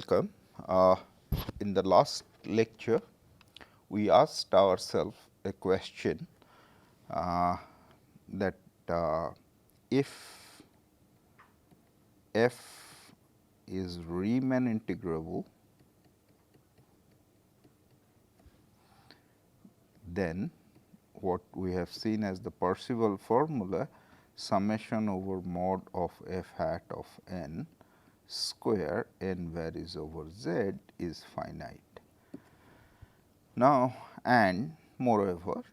welcome. In the last lecture, we asked ourselves a question that if f is Riemann integrable, then what we have seen as the Parseval formula, summation over mod of f hat of n square n varies over z is finite. Now, and moreover,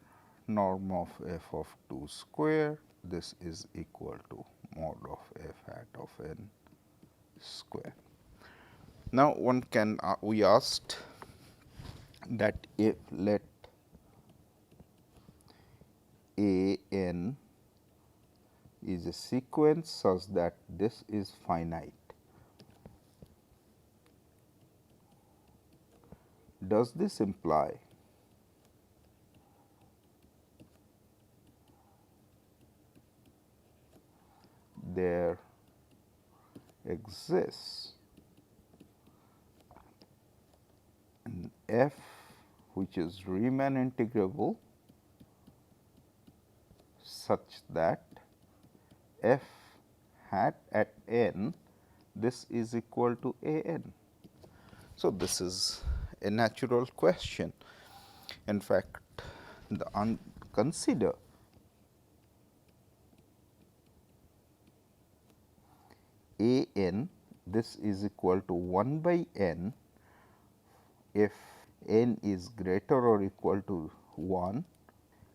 norm of f of 2 square, this is equal to mod of f hat of n square. Now, one can we asked that if let a n is a sequence such that this is finite, does this imply there exists an f which is Riemann integrable such that f hat at n, this is equal to a n. So, this is a natural question. In fact, consider a n, this is equal to 1 by n if n is greater or equal to 1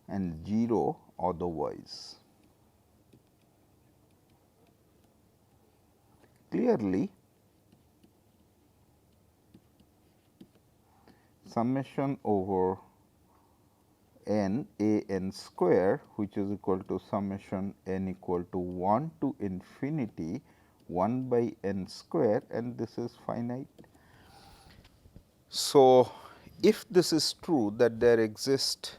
and 0 otherwise. Clearly, summation over n a n square, which is equal to summation n equal to 1 to infinity 1 by n square, and this is finite. So, if this is true that there exists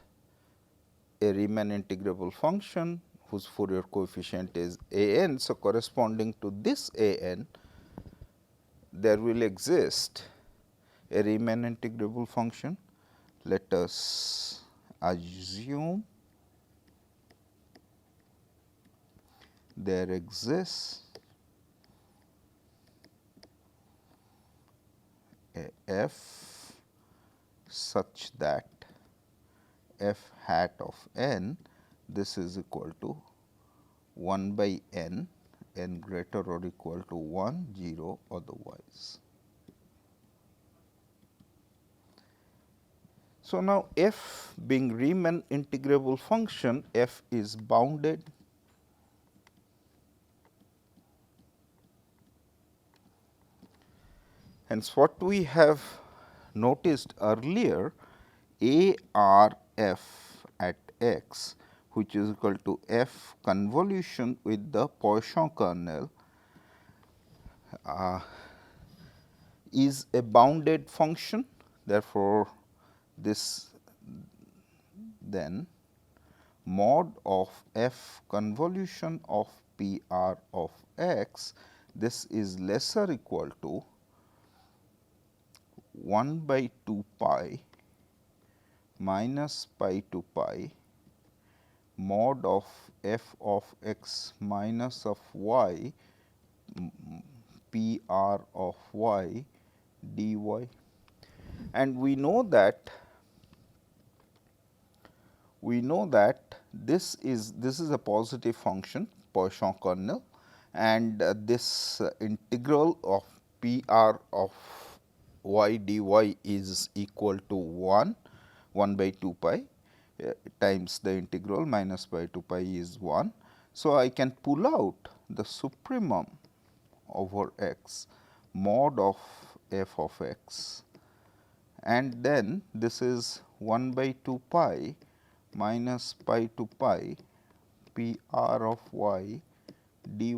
a Riemann integrable function whose Fourier coefficient is a n. So, corresponding to this a n, there will exist a Riemann integrable function. Let us assume there exists a f such that f hat of n, this is equal to 1 by n, n greater or equal to 1, 0 otherwise. So, now f being Riemann integrable function, f is bounded hence what we have noticed earlier, a r f at x, which is equal to f convolution with the Poisson kernel, is a bounded function. Therefore, this then mod of f convolution of p r of x, this is lesser equal to 1 by 2 pi minus pi to pi mod of f of x minus of y p r of y dy, and we know that this is a positive function Poisson kernel, and this integral of p r of y dy is equal to 1 by 2 pi times the integral minus pi to pi is 1. So, I can pull out the supremum over x mod of f of x, and then this is 1 by 2 pi minus pi to pi p r of y dy,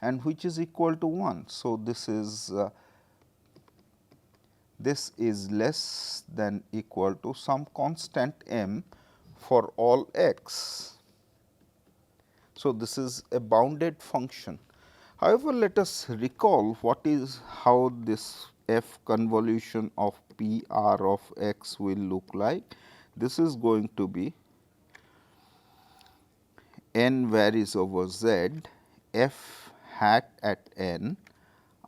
and which is equal to 1. So, this is less than equal to some constant m for all x. So, this is a bounded function. However, let us recall what is how this f convolution of p r of x will look like. This is going to be n varies over z, f hat at n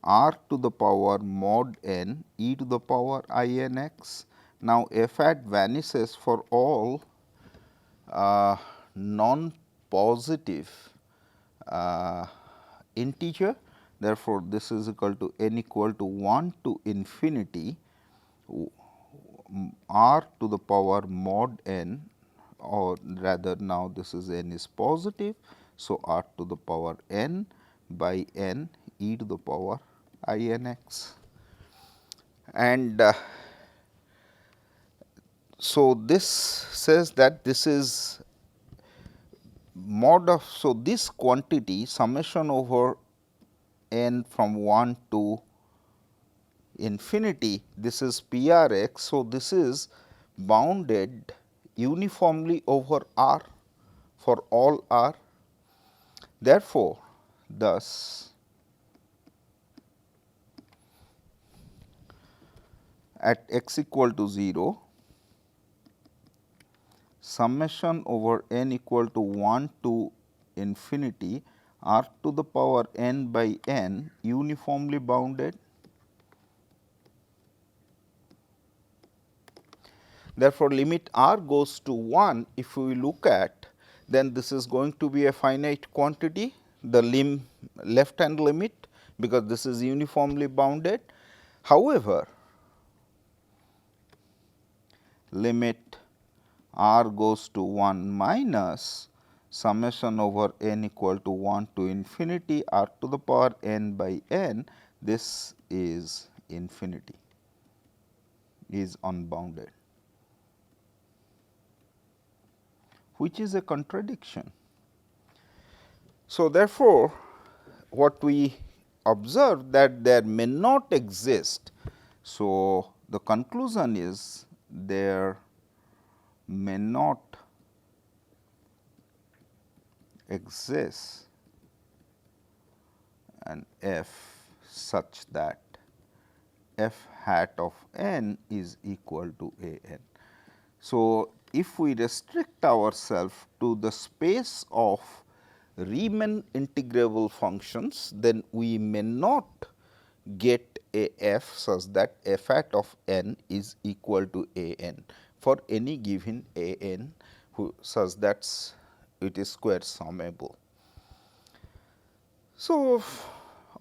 r to the power mod n e to the power I n x. Now, f hat vanishes for all non-positive integer. Therefore, this is equal to n equal to 1 to infinity r to the power mod n, or rather now this is n is positive. So, r to the power n by n e to the power I n x. And so, this says that this is mod of, so this quantity summation over n from 1 to infinity, this is P r x. So, this is bounded uniformly over R for all R. Therefore, thus at x equal to 0, summation over n equal to 1 to infinity r to the power n by n uniformly bounded. Therefore, limit r goes to 1, if we look at, then this is going to be a finite quantity, the left hand limit, because this is uniformly bounded. However, limit r goes to 1 minus summation over n equal to 1 to infinity r to the power n by n, this is infinity, is unbounded, which is a contradiction. So, therefore, what we observe that there may not exist. So, the conclusion is there may not exist an f such that f hat of n is equal to a n. So, if we restrict ourselves to the space of Riemann integrable functions, then we may not get a f such that f hat of n is equal to a n for any given a n such that it is square summable. So,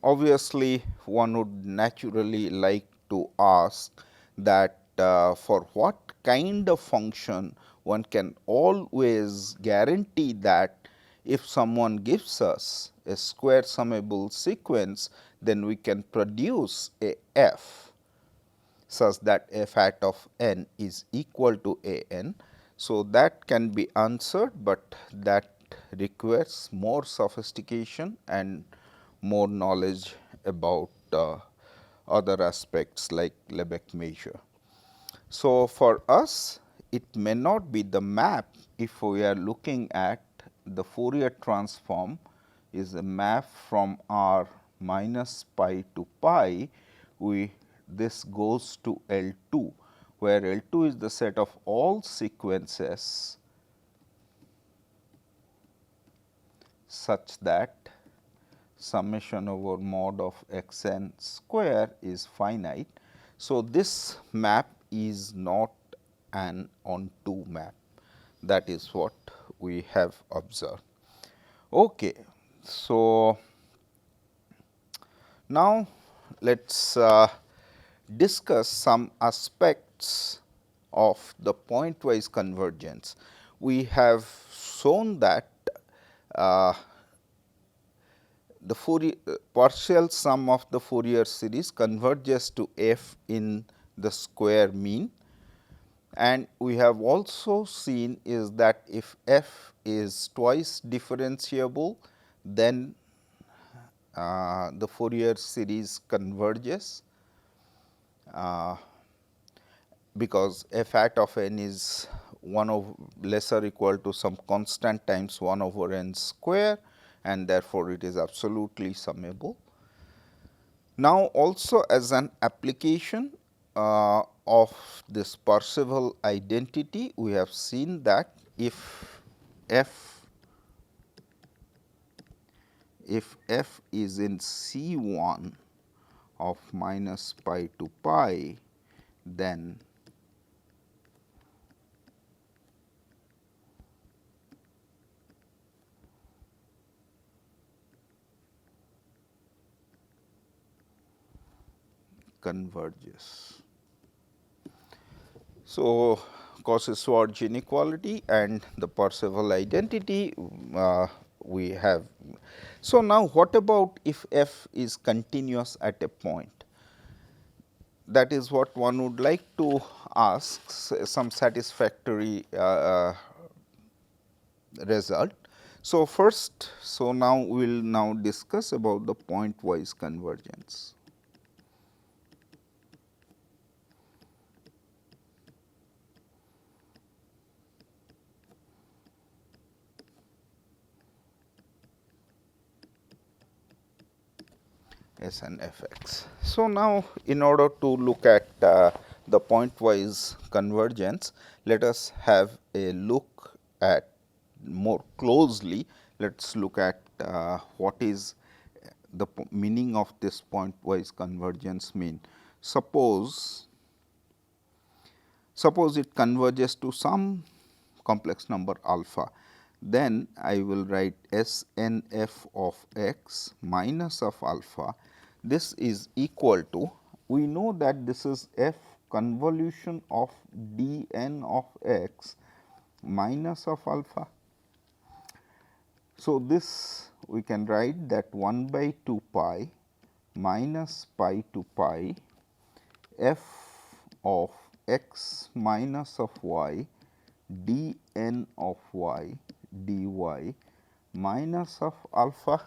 obviously, one would naturally like to ask that for what kind of function one can always guarantee that if someone gives us a square summable sequence, then we can produce a f such that f hat of n is equal to a n. So, that can be answered, but that requires more sophistication and more knowledge about other aspects like Lebesgue measure. So, for us it may not be the map if we are looking at the Fourier transform is a map from R minus pi to pi, this goes to L 2, where L 2 is the set of all sequences such that summation over mod of x n square is finite. So, this map is not an onto map, that is what we have observed. Okay. So, now let us discuss some aspects of the pointwise convergence. We have shown that the Fourier partial sum of the Fourier series converges to f in the square mean, and we have also seen is that if f is twice differentiable, then the Fourier series converges, because f hat of n is 1 over lesser equal to some constant times 1 over n square, and therefore, it is absolutely summable. Now, also as an application of this Parseval identity, we have seen that if f is in C1 of minus pi to pi, then converges. So, Cauchy-Schwarz inequality and the Parseval identity we have. So, now what about if f is continuous at a point? That is what one would like to ask some satisfactory result. So, first, so now we will now discuss about the pointwise convergence. S and f x. So, now in order to look at the pointwise convergence, let us have a look at more closely. Let us look at what is the meaning of this pointwise convergence mean. Suppose it converges to some complex number alpha, then I will write S n f of x minus of alpha. This is equal to, we know that this is f convolution of d n of x minus of alpha. So, this we can write that 1 by 2 pi minus pi to pi f of x minus of y d n of y dy minus of alpha.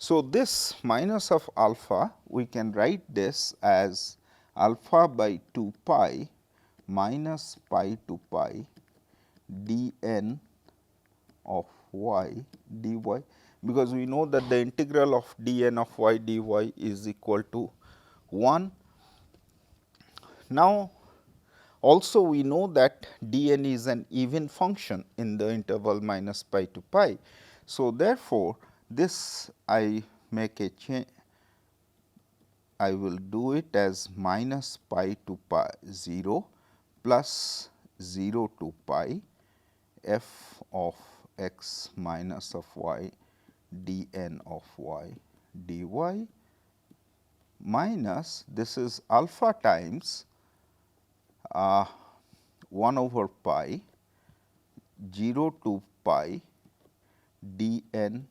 So, this minus of alpha, we can write this as alpha by 2 pi minus pi to pi d n of y dy, because we know that the integral of d n of y dy is equal to 1. Now, also we know that d n is an even function in the interval minus pi to pi. So, therefore, this I make a change, I will do it as minus pi to pi 0 plus 0 to pi f of x minus of y d n of y dy minus, this is alpha times 1 over pi 0 to pi d n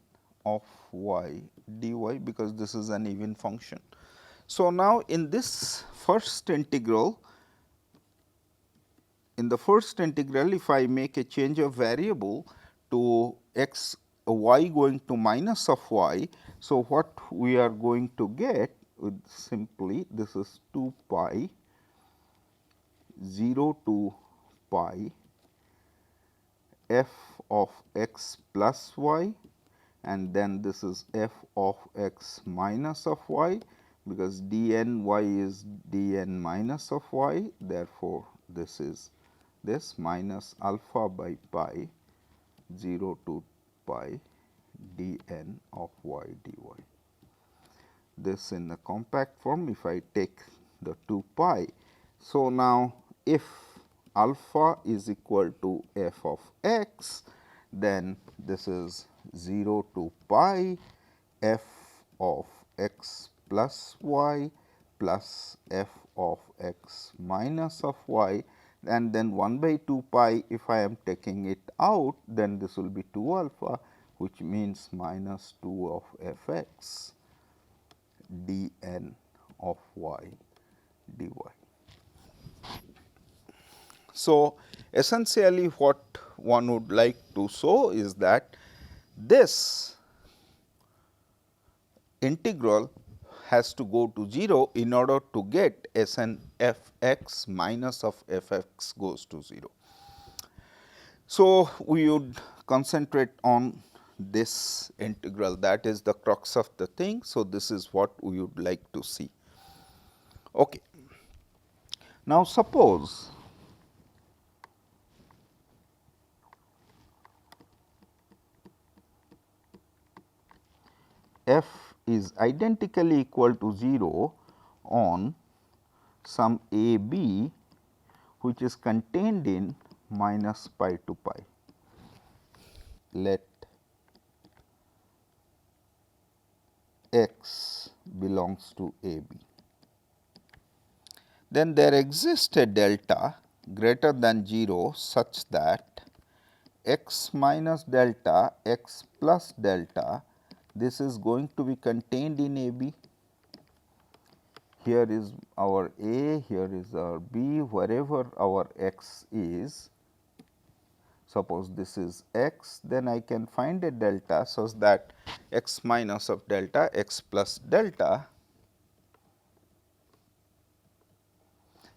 of y dy, because this is an even function. So, now in this first integral, if I make a change of variable to x y going to minus of y. So, what we are going to get with simply this is 2 pi 0 to pi f of x plus y, and then this is f of x minus of y, because d n y is d n minus of y. Therefore, this is this minus alpha by pi 0 to pi d n of y dy. This in the compact form, if I take the 2 pi. So, now if alpha is equal to f of x, then this is 0 to pi f of x plus y plus f of x minus of y, and then 1 by 2 pi, if I am taking it out, then this will be 2 alpha, which means minus 2 of f x d n of y dy. So, essentially what one would like to show is that this integral has to go to 0 in order to get S n f x minus of f x goes to 0. So, we would concentrate on this integral, that is the crux of the thing. So, this is what we would like to see. Okay. Now, suppose f is identically equal to 0 on some a b which is contained in minus pi to pi. Let x belongs to a b. Then there exists a delta greater than 0 such that x minus delta x plus delta, this is going to be contained in a b. Here is our a, here is our b, wherever our x is. Suppose this is x, then I can find a delta such that x minus of delta x plus delta,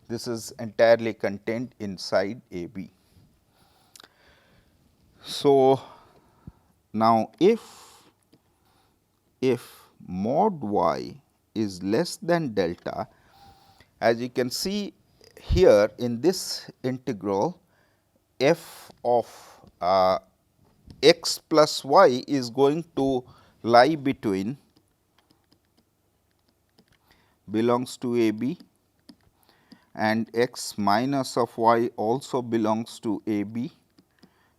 this is entirely contained inside a b. So, now if mod y is less than delta, as you can see here in this integral, f of x plus y is going to lie between belongs to a b and x minus of y also belongs to a b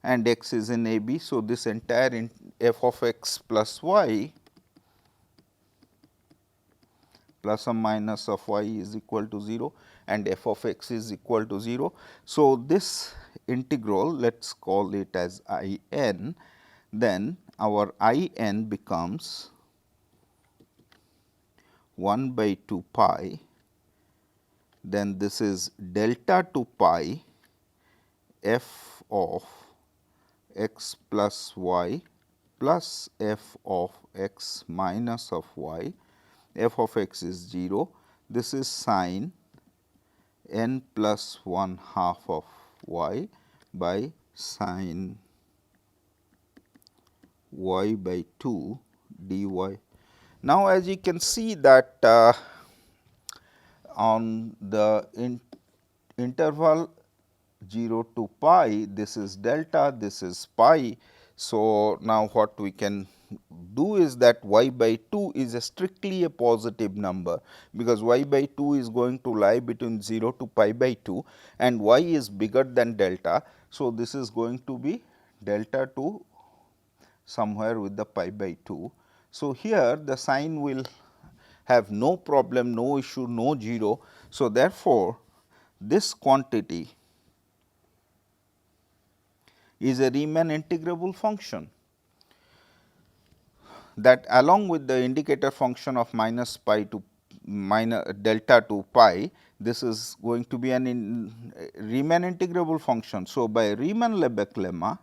and x is in a b. So, this entire f of x plus y plus or minus of y is equal to 0 and f of x is equal to 0. So, this integral, let us call it as I n, then our I n becomes 1 by 2 pi, then this is delta 2 pi f of x plus y plus f of x minus of y, f of x is 0, this is sin n plus 1 half of y by sin y by 2 dy. Now, as you can see that on the interval 0 to pi, this is delta, this is pi. So, now what we can do is that y by 2 is strictly a positive number, because y by 2 is going to lie between 0 to pi by 2 and y is bigger than delta. So, this is going to be delta 2 somewhere with the pi by 2. So, here the sign will have no problem, no issue, no 0. So, therefore, this quantity is a Riemann integrable function that along with the indicator function of minus pi to minus delta to pi, this is going to be an Riemann integrable function. So, by Riemann-Lebesgue lemma,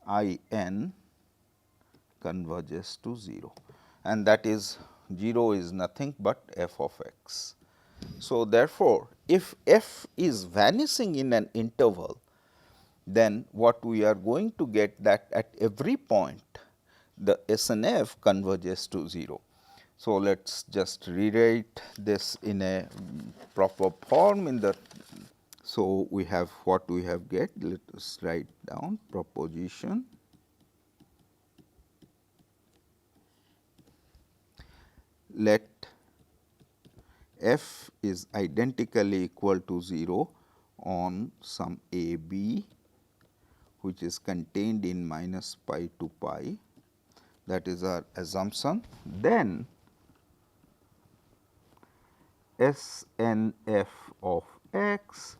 I n converges to 0, and that is 0 is nothing but f of x. So, therefore, if f is vanishing in an interval, then what we are going to get that at every point the S and F converges to 0. So, let us just rewrite this in a proper form in the. So, we have what we have get, let us write down proposition let f is identically equal to 0 on some a b which is contained in minus pi to pi, that is our assumption. Then S n f of x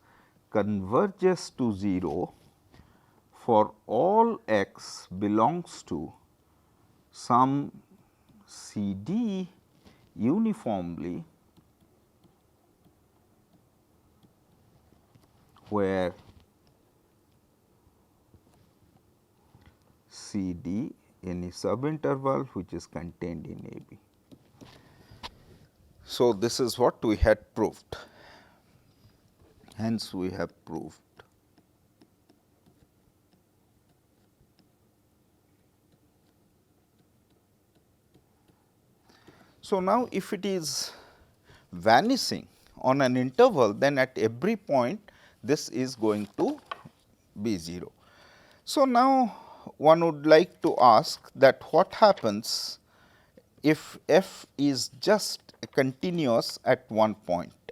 converges to 0 for all x belongs to some C d uniformly where C d any subinterval which is contained in a b. So, this is what we had proved, hence we have proved. So, now if it is vanishing on an interval, then at every point this is going to be 0. So, now one would like to ask that what happens if f is just continuous at one point.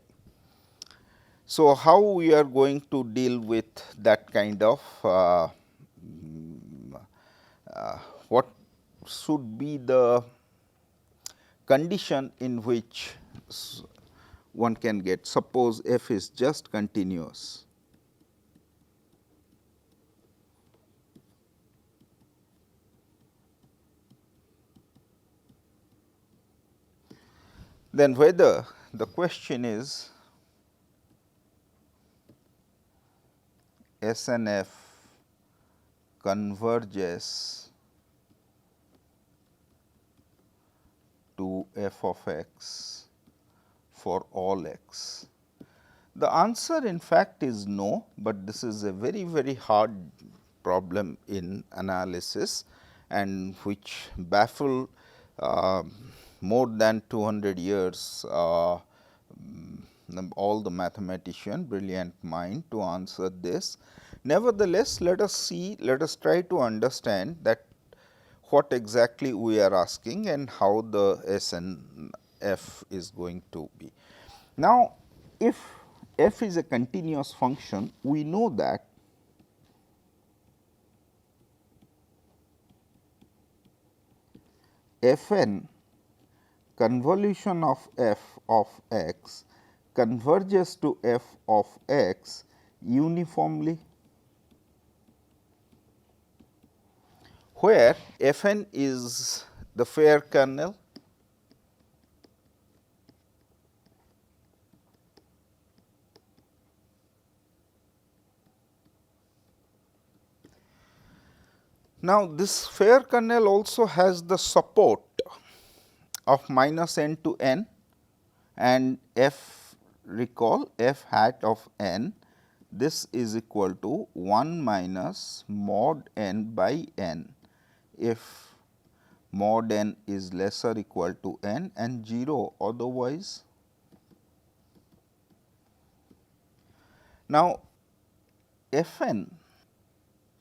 So, how we are going to deal with that kind of what should be the condition in which one can get, suppose f is just continuous. Then whether the question is S and f converges to f of x for all x. The answer in fact is no, but this is a very very hard problem in analysis and which baffle more than 200 years all the mathematician brilliant mind to answer this. Nevertheless, let us see, let us try to understand that what exactly we are asking and how the S and f is going to be. Now, if f is a continuous function, we know that f n convolution of f of x converges to f of x uniformly, where f n is the fair kernel Now, this fair kernel also has the support of minus n to n and f, recall f hat of n, this is equal to 1 minus mod n by n if mod n is lesser equal to n and 0 otherwise. Now, f n,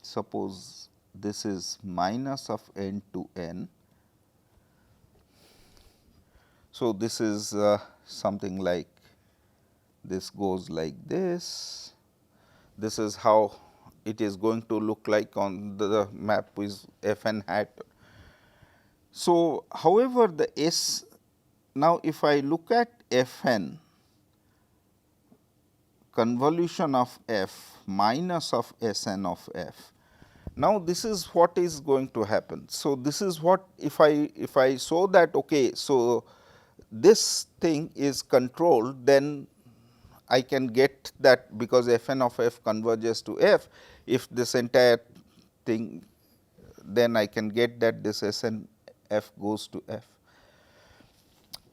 suppose this is minus of n to n. So, this is something like this goes like this. This is how it is going to look like on the map is f n hat. So, however, the S, now if I look at f n convolution of f minus of S n of f. Now, this is what is going to happen. So, this is what if I show that okay, so this thing is controlled, then I can get that because f n of f converges to f, if this entire thing, then I can get that this S n f goes to f.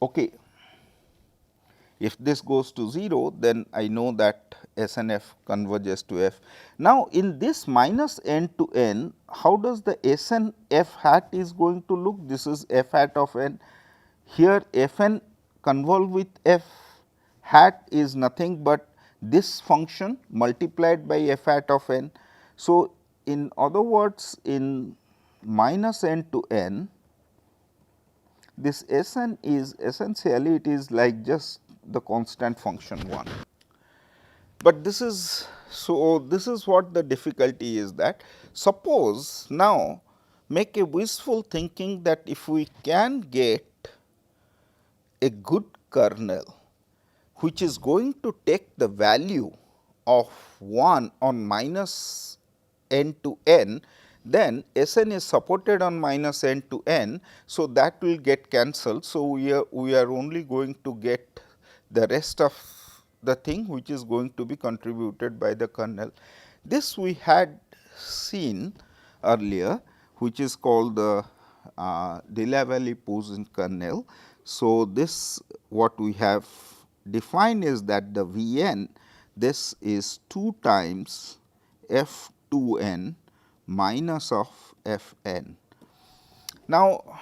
Okay. If this goes to 0, then I know that S n f converges to f. Now, in this minus n to n, how does the S n f hat is going to look? This is f hat of n. Here f n convolve with f hat is nothing but this function multiplied by f hat of n. So, in other words, in minus n to n, this S n is essentially it is like just the constant function 1. But this is, so this is what the difficulty is, that suppose now make a wishful thinking that if we can get a good kernel which is going to take the value of 1 on minus n to n, then S n is supported on minus n to n. So, that will get cancelled. So, we are only going to get the rest of the thing which is going to be contributed by the kernel. This we had seen earlier, which is called the Delavallee-Poisson kernel. So, this what we have defined is that the V n, this is 2 times f 2 n minus of f n. Now,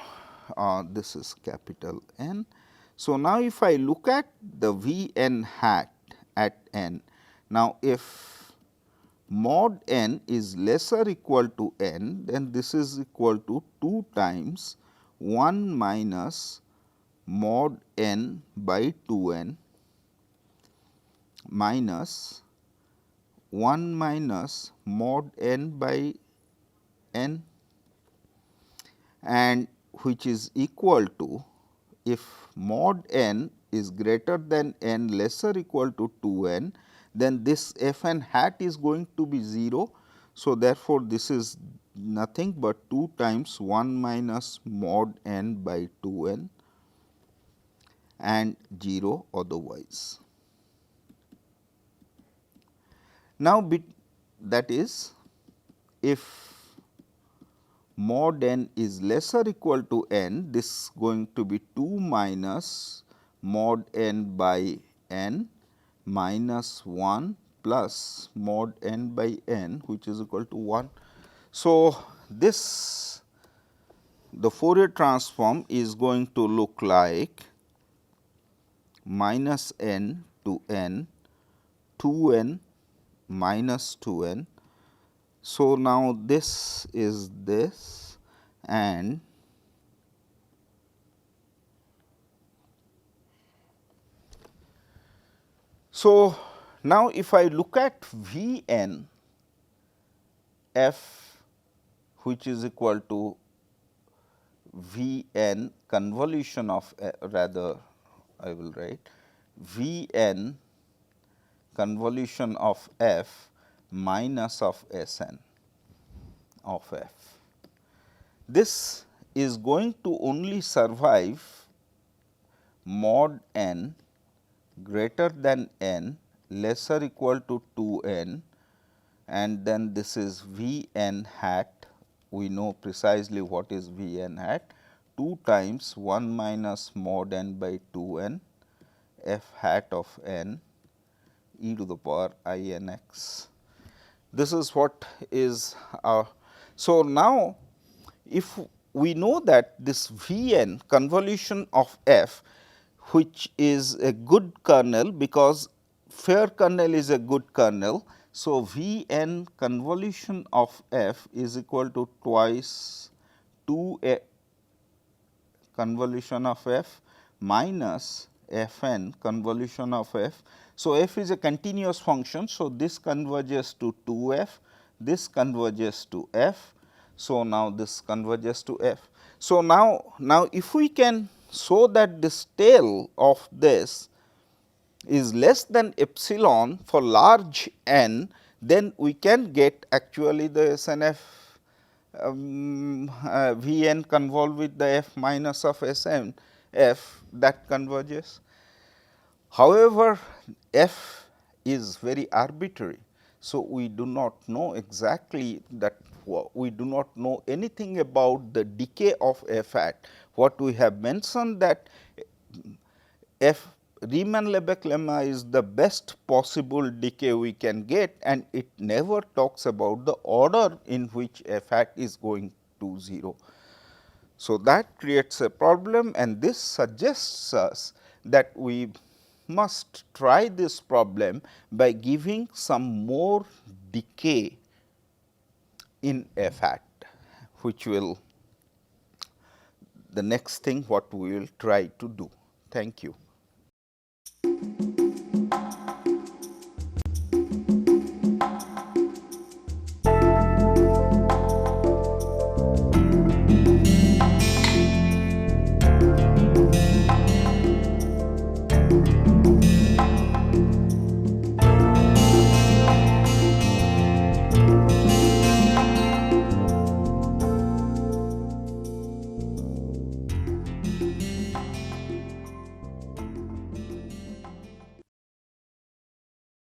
this is capital N. So, now if I look at the V n hat at n, now if mod n is lesser equal to n, then this is equal to 2 times 1 minus mod n by 2 n minus 1 minus mod n by n, and which is equal to, if mod n is greater than n lesser equal to 2 n, then this f n hat is going to be 0. So, therefore, this is nothing but 2 times 1 minus mod n by 2 n and 0 otherwise. Now, that is, if mod n is lesser equal to n, this is going to be 2 minus mod n by n minus 1 plus mod n by n, which is equal to 1. So, this the Fourier transform is going to look like minus n to n, 2 n minus 2 n. So, now this is this, and so now if I look at V n f, which is equal to V n convolution of rather I will write V n convolution of f minus of S n of f. This is going to only survive mod n greater than n lesser equal to 2 n, and then this is V n hat. We know precisely what is V n hat, 2 times 1 minus mod n by 2 n f hat of n e to the power I n x. This is what is so now if we know that this V n convolution of f, which is a good kernel, because fair kernel is a good kernel. So, V n convolution of f is equal to twice 2 a convolution of f minus f n convolution of f. So, f is a continuous function. So, this converges to 2 f, this converges to f. So, now this converges to f. So, now if we can show that this tail of this is less than epsilon for large n, then we can get actually the S n f V n convolve with the f minus of S n f that converges. However, f is very arbitrary. So, we do not know exactly that, we do not know anything about the decay of f hat. What we have mentioned that f Riemann-Lebesgue lemma is the best possible decay we can get, and it never talks about the order in which f hat is going to 0. So, that creates a problem, and this suggests us that we must try this problem by giving some more decay in f hat, which will the next thing what we will try to do. Thank you.